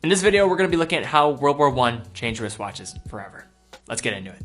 In this video, we're going to be looking at how World War I changed wristwatches forever. Let's get into it.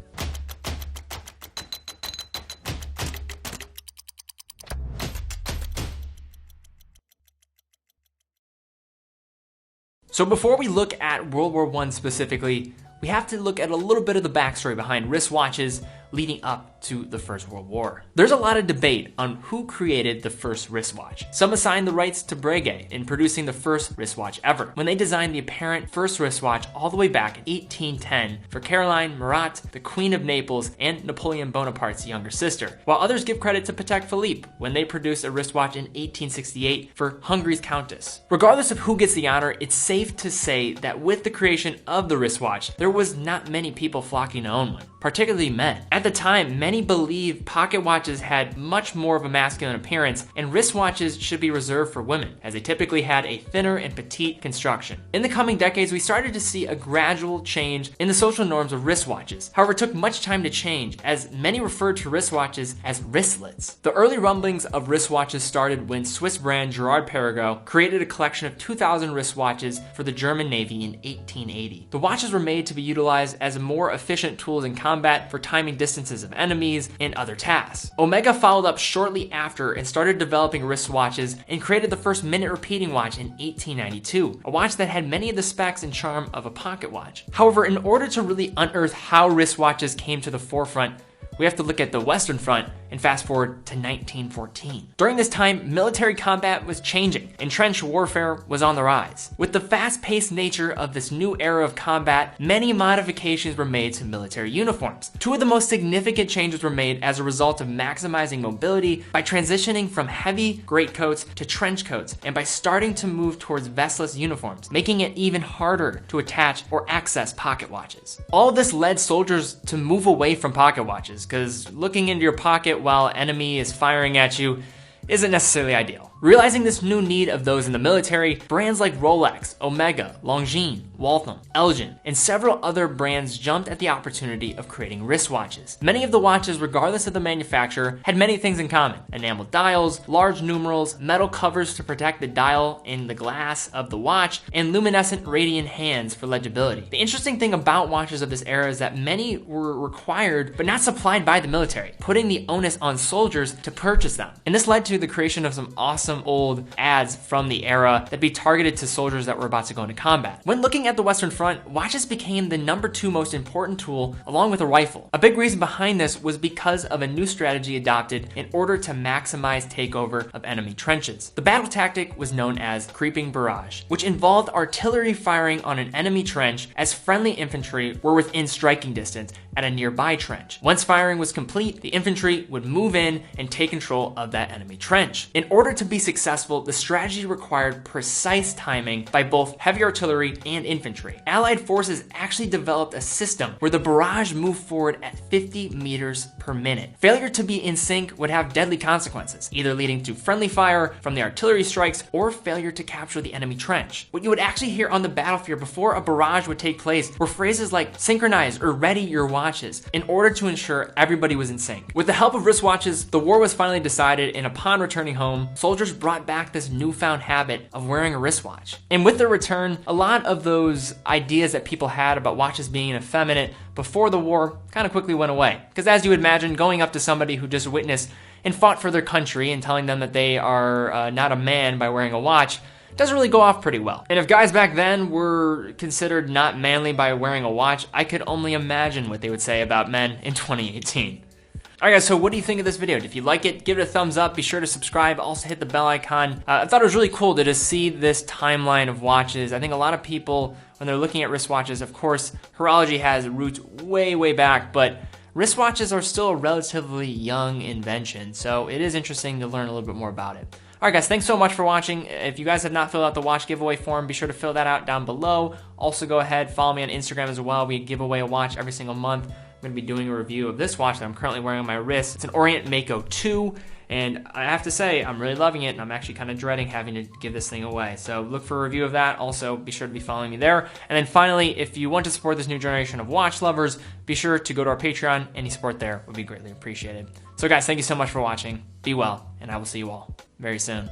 So before we look at World War I specifically, we have to look at a little bit of the backstory behind wristwatches leading up to the First World War. There's a lot of debate on who created the first wristwatch. Some assign the rights to Barrage in producing the first wristwatch ever, when they designed the apparent first wristwatch all the way back in 1810 for Caroline Murat, the Queen of Naples, and Napoleon Bonaparte's younger sister, while others give credit to Patek Philippe when they produced a wristwatch in 1868 for Hungary's Countess. Regardless of who gets the honor, it's safe to say that with the creation of the wristwatch, there was not many people flocking to own one, particularly men. At the time, many believed pocket watches had much more of a masculine appearance, and wristwatches should be reserved for women, as they typically had a thinner and petite construction. In the coming decades, we started to see a gradual change in the social norms of wristwatches. However, it took much time to change, as many referred to wristwatches as wristlets. The early rumblings of wristwatches started when Swiss brand Girard Perregaux created a collection of 2,000 wristwatches for the German Navy in 1880. The watches were made to be utilized as more efficient tools in combat for timing distances of enemies and other tasks. Omega followed up shortly after and started developing wristwatches and created the first minute repeating watch in 1892, a watch that had many of the specs and charm of a pocket watch. However, in order to really unearth how wristwatches came to the forefront, we have to look at the Western Front and fast forward to 1914. During this time, military combat was changing and trench warfare was on the rise. With the fast-paced nature of this new era of combat, many modifications were made to military uniforms. Two of the most significant changes were made as a result of maximizing mobility by transitioning from heavy greatcoats to trench coats and by starting to move towards vestless uniforms, making it even harder to attach or access pocket watches. All of this led soldiers to move away from pocket watches, because looking into your pocket while an enemy is firing at you isn't necessarily ideal. Realizing this new need of those in the military, brands like Rolex, Omega, Longines, Waltham, Elgin, and several other brands jumped at the opportunity of creating wristwatches. Many of the watches, regardless of the manufacturer, had many things in common: enameled dials, large numerals, metal covers to protect the dial in the glass of the watch, and luminescent radiant hands for legibility. The interesting thing about watches of this era is that many were required but not supplied by the military, putting the onus on soldiers to purchase them. And this led to the creation of some awesome old ads from the era that be targeted to soldiers that were about to go into combat. When looking at the Western Front, watches became the #2 most important tool along with a rifle. A big reason behind this was because of a new strategy adopted in order to maximize takeover of enemy trenches. The battle tactic was known as creeping barrage, which involved artillery firing on an enemy trench as friendly infantry were within striking distance at a nearby trench. Once firing was complete, the infantry would move in and take control of that enemy trench. In order to be successful, the strategy required precise timing by both heavy artillery and infantry. Allied forces actually developed a system where the barrage moved forward at 50 meters per minute. Failure to be in sync would have deadly consequences, either leading to friendly fire from the artillery strikes or failure to capture the enemy trench. What you would actually hear on the battlefield before a barrage would take place were phrases like synchronize or ready your watches, in order to ensure everybody was in sync. With the help of wristwatches, the war was finally decided, and upon returning home, soldiers brought back this newfound habit of wearing a wristwatch. And with their return, a lot of those ideas that people had about watches being effeminate before the war kind of quickly went away. Because as you would imagine, going up to somebody who just witnessed and fought for their country and telling them that they are not a man by wearing a watch doesn't really go off pretty well. And if guys back then were considered not manly by wearing a watch, I could only imagine what they would say about men in 2018. Alright guys, so what do you think of this video? If you like it, give it a thumbs up, be sure to subscribe, also hit the bell icon. I thought it was really cool to just see this timeline of watches. I think a lot of people, when they're looking at wristwatches, of course, horology has roots way, way back, but wristwatches are still a relatively young invention, so it is interesting to learn a little bit more about it. Alright guys, thanks so much for watching. If you guys have not filled out the watch giveaway form, be sure to fill that out down below. Also go ahead, follow me on Instagram as well. We give away a watch every single month. I'm going to be doing a review of this watch that I'm currently wearing on my wrist. It's an Orient Mako 2, and I have to say, I'm really loving it, and I'm actually kind of dreading having to give this thing away. So look for a review of that. Also, be sure to be following me there. And then finally, if you want to support this new generation of watch lovers, be sure to go to our Patreon. Any support there would be greatly appreciated. So guys, thank you so much for watching. Be well, and I will see you all very soon.